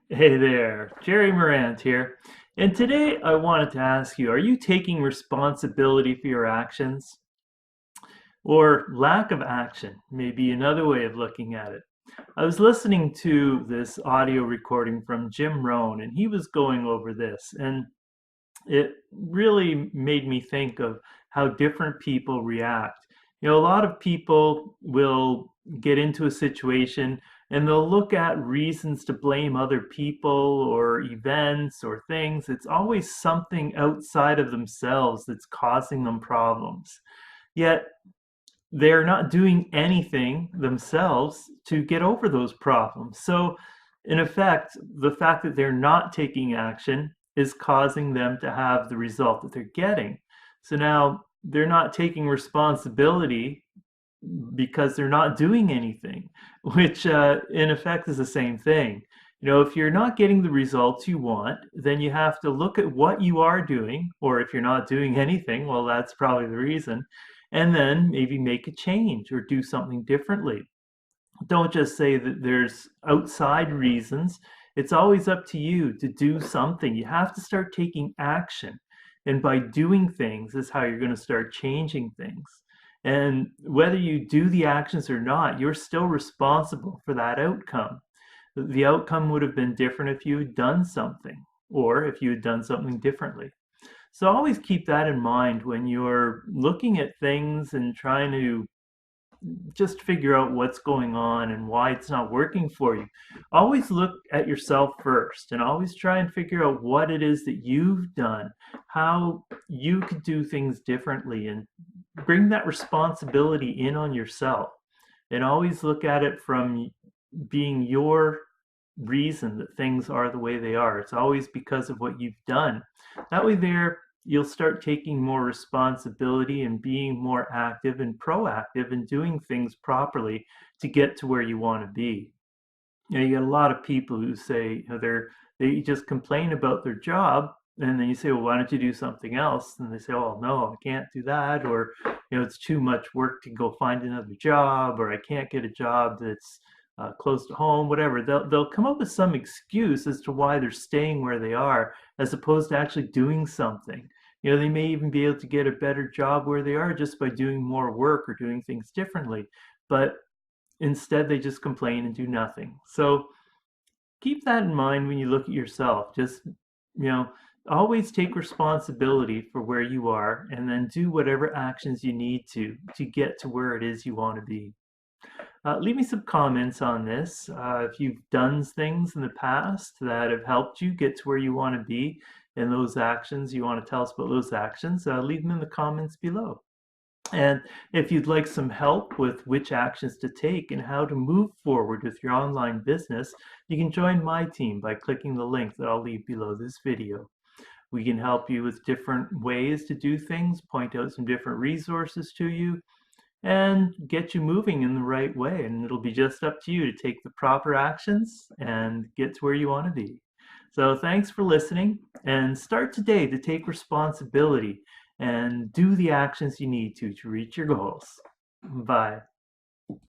Hey there, Gerry Morand here. And today I wanted to ask you, are you taking responsibility for your actions? Or lack of action, maybe another way of looking at it. I was listening to this audio recording from Jim Rohn, and he was going over this, and it really made me think of how different people react. A lot of people will get into a situation and they'll look at reasons to blame other people or events or things. It's always something outside of themselves that's causing them problems. Yet they're not doing anything themselves to get over those problems. So, in effect, the fact that they're not taking action is causing them to have the result that they're getting. So now they're not taking responsibility because they're not doing anything, which in effect is the same thing. If you're not getting the results you want, then you have to look at what you are doing, or if you're not doing anything, well, that's probably the reason, and then maybe make a change or do something differently. Don't just say that there's outside reasons. It's always up to you to do something. You have to start taking action. And by doing things is how you're going to start changing things. And whether you do the actions or not, you're still responsible for that outcome. The outcome would have been different if you had done something or if you had done something differently. So always keep that in mind when you're looking at things and trying to just figure out what's going on and why it's not working for you. Always look at yourself first and always try and figure out what it is that you've done, how you could do things differently, and bring that responsibility in on yourself. And always look at it from being your reason that things are the way they are. It's always because of what you've done. That way, you'll start taking more responsibility and being more active and proactive and doing things properly to get to where you want to be. You get a lot of people who say they just complain about their job, and then you say, well, why don't you do something else? And they say, oh no, I can't do that, or it's too much work to go find another job, or I can't get a job that's close to home, whatever. They'll come up with some excuse as to why they're staying where they are, as opposed to actually doing something. They may even be able to get a better job where they are just by doing more work or doing things differently. But instead, they just complain and do nothing. So keep that in mind when you look at yourself. Just, always take responsibility for where you are and then do whatever actions you need to get to where it is you want to be. Leave me some comments on this. If you've done things in the past that have helped you get to where you want to be and those actions, you want to tell us about those actions, leave them in the comments below. And if you'd like some help with which actions to take and how to move forward with your online business, you can join my team by clicking the link that I'll leave below this video. We can help you with different ways to do things, point out some different resources to you, and get you moving in the right way. And it'll be just up to you to take the proper actions and get to where you want to be. So thanks for listening, and start today to take responsibility and do the actions you need to reach your goals. Bye.